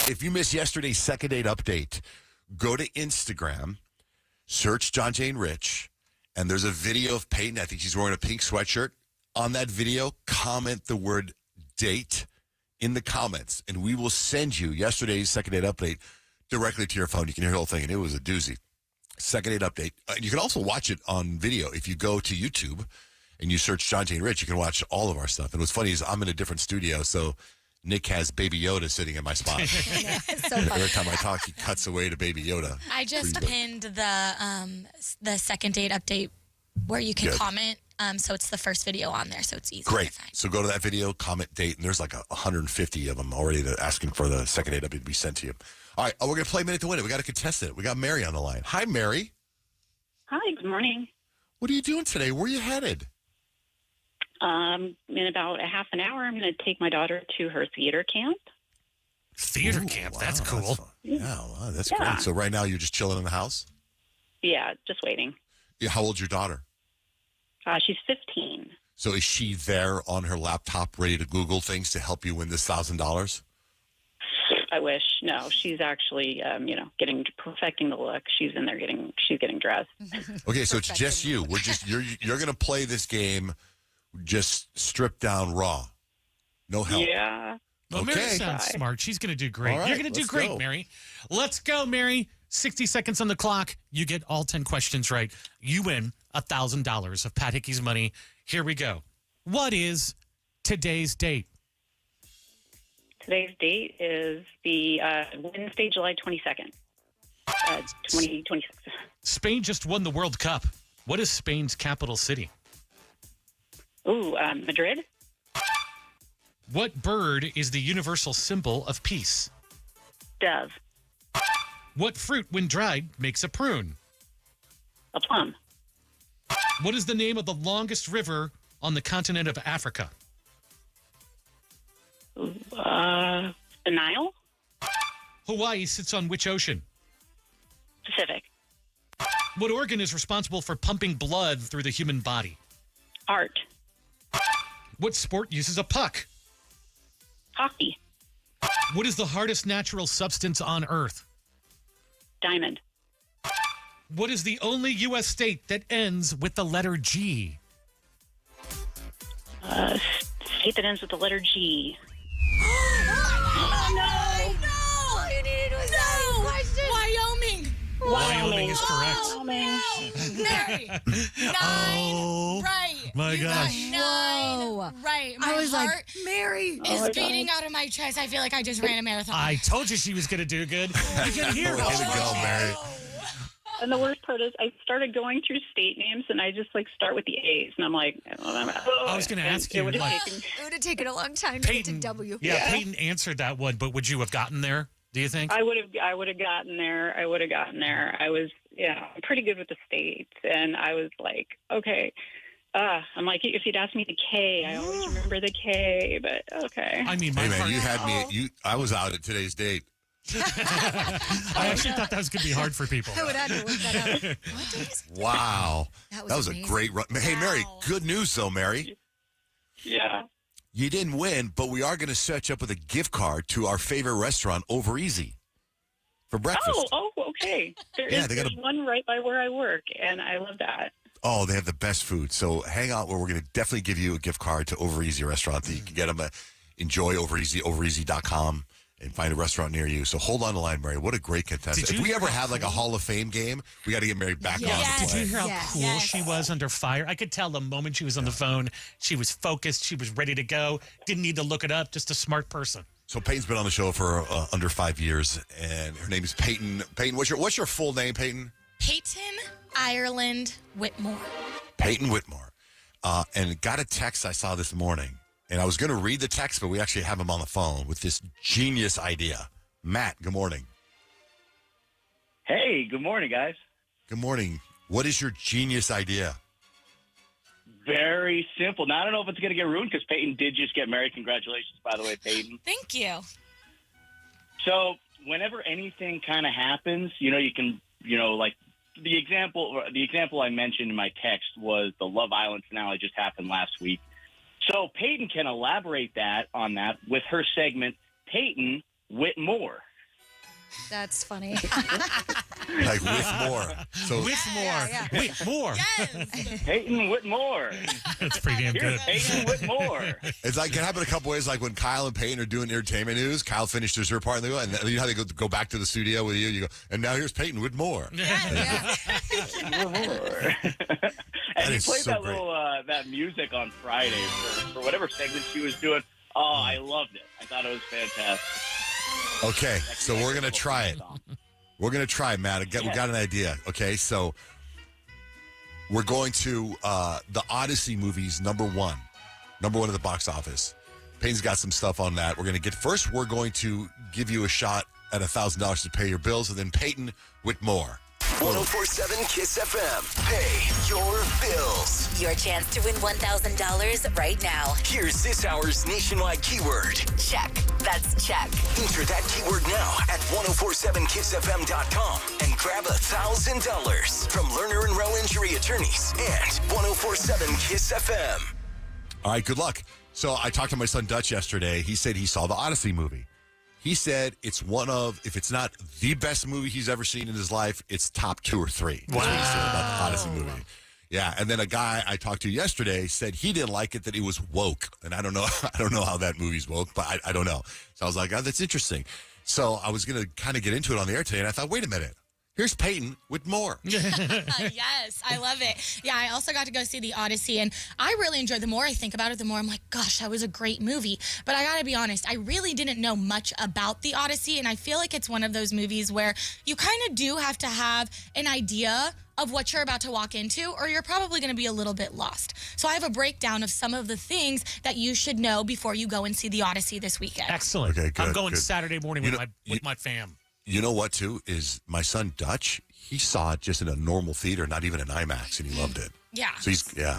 if you missed yesterday's second date update, go to Instagram, search John Jane Rich, and there's a video of Payton. I think she's wearing a pink sweatshirt. On that video, comment the word date in the comments, and we will send you yesterday's second date update directly to your phone. You can hear the whole thing, and it was a doozy. Second date update. You can also watch it on video. If you go to YouTube and you search John Jane Rich, you can watch all of our stuff. And what's funny is I'm in a different studio, so Nick has Baby Yoda sitting in my spot. So every time I talk, he cuts away to Baby Yoda. I just pinned the second date update where you can comment. So it's the first video on there, so it's easy Great. to find. So go to that video, comment date, and there's like 150 of them already asking for the second date update to be sent to you. All right, we're going to play Minute to Win It. We got to contest it. We got Mary on the line. Hi, Mary. Hi, good morning. What are you doing today? Where are you headed? In about a half an hour, I'm going to take my daughter to her theater camp. Theater camp, that's cool. That's great. So right now you're just chilling in the house? Yeah, just waiting. Yeah, how old's your daughter? She's 15. So is she there on her laptop ready to Google things to help you win this $1,000? I wish. No, she's actually, perfecting the look. She's in there she's getting dressed. Okay, so it's just you. You're going to play this game just stripped down raw. No help. Yeah. Well, Mary sounds smart. She's going to do great. Right, you're going to do great, go. Mary. Let's go, Mary. 60 seconds on the clock. You get all 10 questions right. You win $1,000 of Pat Hickey's money. Here we go. What is today's date? Today's date is the Wednesday, July 22nd, 2026. Spain just won the World Cup. What is Spain's capital city? Ooh, Madrid. What bird is the universal symbol of peace? Dove. What fruit, when dried, makes a prune? A plum. What is the name of the longest river on the continent of Africa? The Nile. Hawaii sits on which ocean? Pacific. What organ is responsible for pumping blood through the human body? Art. What sport uses a puck? Hockey. What is the hardest natural substance on Earth? Diamond. What is the only U.S. state that ends with the letter G? State that ends with the letter G. Wyoming is correct. Mary. 9. Right. My gosh. 9. Right. My I was heart like, Mary is beating out of my chest. I feel like I just ran a marathon. I told you she was going to do good. You can hear Way to go, Mary. And the worst part is I started going through state names, and I just, start with the A's. And I'm like, I was going to ask you, It would it would have taken a long time to get to Payton. W. Yeah, Payton answered that one, but would you have gotten there, do you think? I would have gotten there. I was, I'm pretty good with the states. And I was like, okay. I'm like, if you'd asked me the K, I always remember the K, but okay. I mean, Hey, man, you had me. I was out at today's date. I actually thought that was going to be hard for people. I would have to look that up. What day is it? Wow. That was a amazing. great run. Hey, Mary, good news, though, Mary. Yeah. You didn't win, but we are going to set you up with a gift card to our favorite restaurant, Over Easy, for breakfast. Oh, okay. There's one right by where I work, and I love that. Oh, they have the best food. So hang out where we're going to definitely give you a gift card to Over Easy restaurant that you can get them at enjoy Over Easy, overeasy.com. And find a restaurant near you. So hold on the line, Mary. What a great contestant. If we ever had a Hall of Fame game, we got to get Mary back on to Did play. you hear how cool she was under fire? I could tell the moment she was on the phone, she was focused, she was ready to go, didn't need to look it up, just a smart person. So Peyton's been on the show for under 5 years, and her name is Payton. Payton, what's your full name, Payton? Payton Ireland Whit-more. Payton Whit-more. And got a text I saw this morning. And I was going to read the text, but we actually have him on the phone with this genius idea. Matt, good morning. Hey, good morning, guys. Good morning. What is your genius idea? Very simple. Now, I don't know if it's going to get ruined because Payton did just get married. Congratulations, by the way, Payton. Thank you. So whenever anything kind of happens, you can, the example I mentioned in my text was the Love Island finale just happened last week. So Payton can elaborate on that with her segment, Payton Whit-more. That's funny. Like Whit-more. So Whit-more. Whit-more. Yes. Payton Whit-more. That's pretty damn Here's good. Payton Whit-more. it's like it can happen a couple ways. Like when Kyle and Payton are doing entertainment news, Kyle finishes her part and they go, and you know how they go back to the studio with you. You go, and now here's Payton Whit-more. Yeah. Whit-more. And he is played so that great. little that music on Friday for whatever segment she was doing. Oh, I loved it. I thought it was fantastic. Okay, so we're gonna try it. We're gonna try, Matt. We got an idea. Okay, so we're going to the Odyssey movies, number one at the box office. Payne's got some stuff on that. We're going to get first. We're going to give you a shot at $1,000 to pay your bills, and then Payton Whit-more. 1047 Kiss FM. Pay your bills. Your chance to win $1,000 right now. Here's this hour's nationwide keyword. Check. That's check. Enter that keyword now at 1047kissfm.com and grab $1,000 from Lerner and Rowe Injury Attorneys and 1047 Kiss FM. All right, good luck. So I talked to my son Dutch yesterday. He said he saw the Odyssey movie. He said it's one of, if it's not the best movie he's ever seen in his life, it's top 2 or 3. That's what he said about the Odyssey movie. Yeah, and then a guy I talked to yesterday said he didn't like it, that it was woke. And I don't know how that movie's woke, but I don't know. So I was like, oh, that's interesting. So I was going to kind of get into it on the air today, and I thought, wait a minute. Here's Payton Whit-more. Yes, I love it. Yeah, I also got to go see the Odyssey, and I really enjoyed. The more I think about it, the more I'm like, gosh, that was a great movie. But I got to be honest, I really didn't know much about the Odyssey, and I feel like it's one of those movies where you kind of do have to have an idea of what you're about to walk into, or you're probably going to be a little bit lost. So I have a breakdown of some of the things that you should know before you go and see the Odyssey this weekend. Excellent. Okay, good, I'm going good. Saturday morning You with know, my fam. You know what, too, is my son Dutch, he saw it just in a normal theater, not even an IMAX, and he loved it. Yeah. So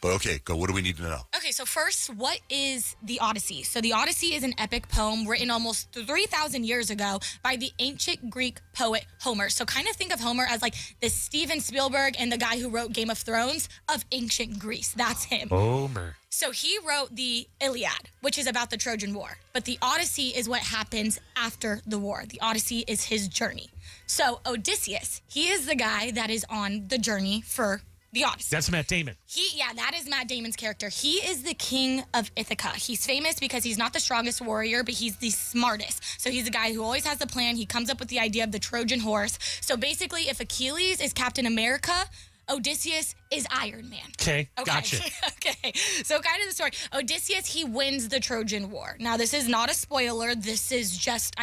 but okay, go. What do we need to know? Okay, so first, what is the Odyssey? So the Odyssey is an epic poem written almost 3,000 years ago by the ancient Greek poet Homer. So kind of think of Homer as like the Steven Spielberg and the guy who wrote Game of Thrones of ancient Greece. That's him. Homer. So he wrote the Iliad, which is about the Trojan War. But the Odyssey is what happens after the war. The Odyssey is his journey. So Odysseus, he is the guy that is on the journey for the Odyssey. That's Matt Damon. That is Matt Damon's character. He is the king of Ithaca. He's famous because he's not the strongest warrior, but he's the smartest. So he's the guy who always has the plan. He comes up with the idea of the Trojan horse. So basically, if Achilles is Captain America, Odysseus is Iron Man. Okay, gotcha. Okay, so kind of the story. Odysseus, he wins the Trojan War. Now, this is not a spoiler. This is just,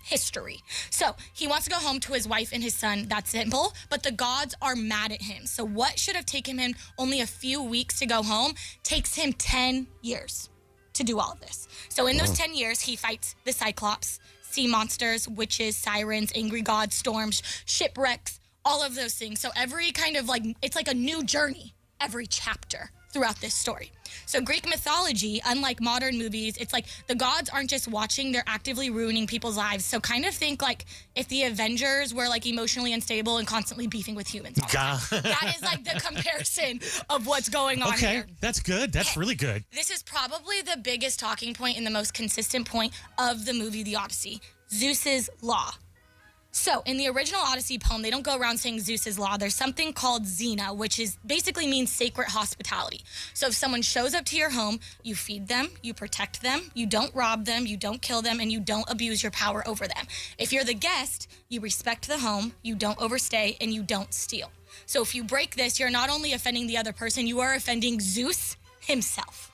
history. So he wants to go home to his wife and his son. That's simple. But the gods are mad at him. So what should have taken him only a few weeks to go home takes him 10 years to do all of this. So in those 10 years, he fights the Cyclops, sea monsters, witches, sirens, angry gods, storms, shipwrecks, all of those things. So every kind of it's like a new journey, every chapter throughout this story. So Greek mythology, unlike modern movies, it's like the gods aren't just watching, they're actively ruining people's lives. So kind of think like if the Avengers were emotionally unstable and constantly beefing with humans all the time. That is the comparison of what's going on Okay, here. that's good. That's really good. This is probably the biggest talking point and the most consistent point of the movie The Odyssey. Zeus's law. So, in the original Odyssey poem, they don't go around saying Zeus's law. There's something called Xena, which basically means sacred hospitality. So, if someone shows up to your home, you feed them, you protect them, you don't rob them, you don't kill them, and you don't abuse your power over them. If you're the guest, you respect the home, you don't overstay, and you don't steal. So, if you break this, you're not only offending the other person, you are offending Zeus himself.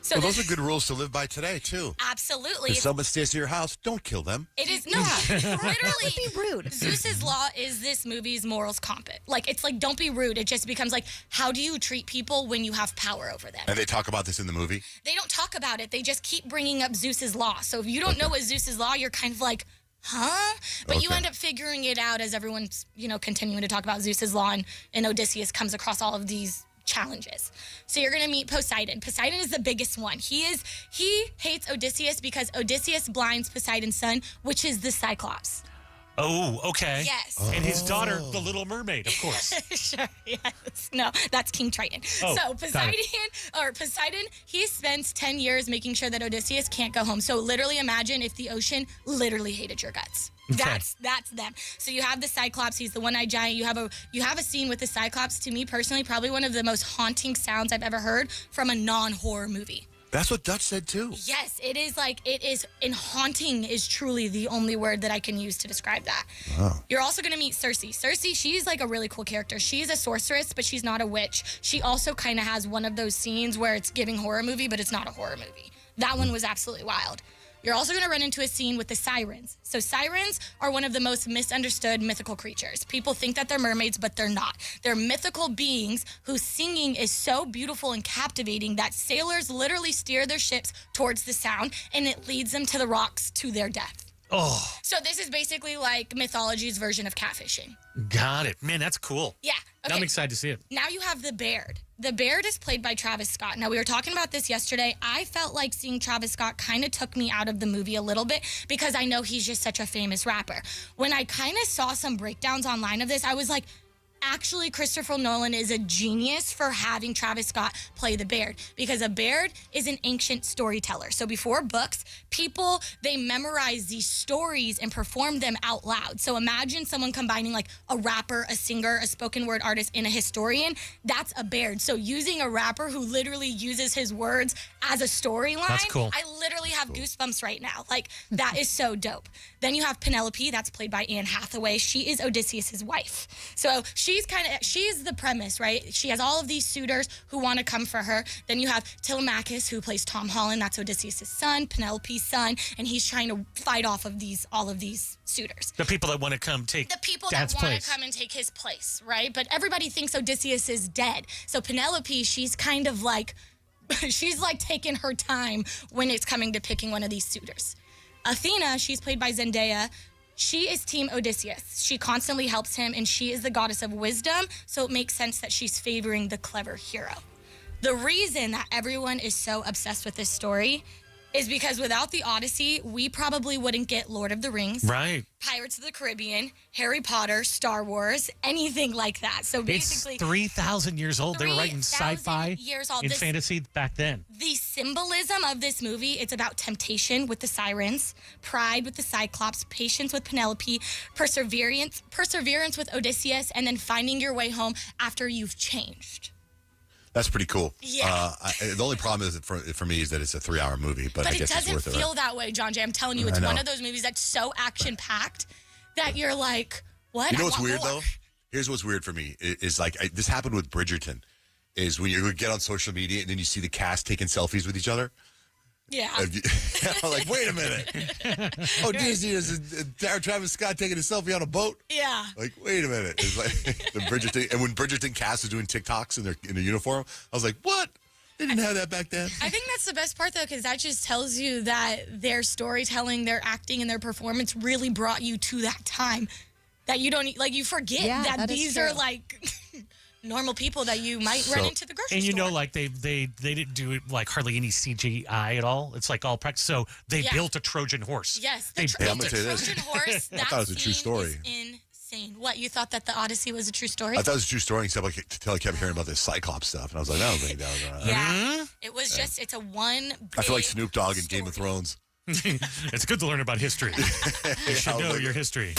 So those are good rules to live by today, too. Absolutely. If someone stays at your house, don't kill them. It is literally Be rude. Zeus's law is this movie's morals compass. It's don't be rude. It just becomes how do you treat people when you have power over them? And they talk about this in the movie? They don't talk about it. They just keep bringing up Zeus's law. So if you don't know what Zeus's law, you're kind of huh? But you Okay. end up figuring it out as everyone's, continuing to talk about Zeus's law and Odysseus comes across all of these challenges. So you're going to meet Poseidon. Poseidon is the biggest one. He hates Odysseus because Odysseus blinds Poseidon's son, which is the Cyclops. Oh, okay. Yes. And his daughter, the Little Mermaid, of course. Sure, yes. No, that's King Triton. Oh, so Poseidon, he spends 10 years making sure that Odysseus can't go home. So literally imagine if the ocean literally hated your guts. Okay. That's them. So you have the Cyclops, he's the one-eyed giant. You have a scene with the Cyclops, to me personally, probably one of the most haunting sounds I've ever heard from a non-horror movie. That's what Dutch said too. Yes, it is, and haunting is truly the only word that I can use to describe that. Wow. You're also going to meet Circe. Circe, she's like a really cool character. She's a sorceress, but she's not a witch. She also kind of has one of those scenes where it's giving horror movie, but it's not a horror movie. That one was absolutely wild. You're also going to run into a scene with the sirens. So sirens are one of the most misunderstood mythical creatures. People think that they're mermaids, but they're not. They're mythical beings whose singing is so beautiful and captivating that sailors literally steer their ships towards the sound, and it leads them to the rocks to their death. Oh, So this is basically like mythology's version of catfishing. got it. Man, that's cool. Yeah. Now I'm excited to see it. Now you have the Baird. The Baird is played by Travis Scott. Now, we were talking about this yesterday. I felt like seeing Travis Scott kind of took me out of the movie a little bit because I know he's just such a famous rapper. When I kind of saw some breakdowns online of this, I was like, actually, Christopher Nolan is a genius for having Travis Scott play the Baird, because a Baird is an ancient storyteller. So before books, people, they memorize these stories and perform them out loud. So imagine someone combining like a rapper, a singer, a spoken word artist, and a historian. That's a Baird. So using a rapper who literally uses his words as a storyline, That's cool. I literally have goosebumps right now. Like, that is so dope. Then you have Penelope, that's played by Anne Hathaway. She is Odysseus' wife. So she's the premise, right? She has all of these suitors who want to come for her. Then you have Telemachus, who plays Tom Holland. That's Odysseus' son, Penelope's son, and he's trying to fight off of all of these suitors. The people that want to come take The people Dad's that want place. to come and take his place, right? But everybody thinks Odysseus is dead. So Penelope, she's kind of like, she's like taking her time when it's coming to picking one of these suitors. Athena, she's played by Zendaya. She is Team Odysseus. She constantly helps him, and she is the goddess of wisdom, so it makes sense that she's favoring the clever hero. The reason that everyone is so obsessed with this story is because without the Odyssey, we probably wouldn't get Lord of the Rings, Right. Pirates of the Caribbean, Harry Potter, Star Wars, anything like that. So basically, It's 3,000 years old. They were writing 3,000 sci-fi years old. and This- fantasy back then. The symbolism of this movie, it's about temptation with the sirens, pride with the Cyclops, patience with Penelope, perseverance with Odysseus, and then finding your way home after you've changed. That's pretty cool. Yeah. The only problem is for me is that it's a 3-hour movie, but I But it guess it's doesn't worth it. feel Right? that way, John Jay. I'm telling you, it's I know. one of those movies that's so action-packed that you're like, what? You know I what's want weird more. though? Here's what's weird for me is like this happened with Bridgerton. Is when you get on social media and then you see the cast taking selfies with each other. Yeah. I'm like, wait a minute. Oh, Disney is Travis Scott taking a selfie on a boat. Yeah. Like, wait a minute. It's like the Bridgerton, and when Bridgerton cast was doing TikToks in their uniform, I was like, what? They didn't have that back then. I think that's the best part, though, because that just tells you that their storytelling, their acting, and their performance really brought you to that time. That you don't, like, you forget Yeah, that that is these true. are, like, normal people that you might run into the grocery And you store. know, like they didn't do it like hardly any CGI at all. It's like all practice. So they Yeah. built a Trojan horse. Yes, They the, Yeah, I'm the gonna tell you this. Trojan horse, that thought it was a true scene story. is insane. What, you thought that the Odyssey was a true story? I thought it was a true story until I kept hearing about this Cyclops stuff, and I was like, I don't think that was. Yeah. It was just, it's a one I feel like big Snoop Dogg in Game of story. Thrones. It's good to learn about history. You should I was know like- your history.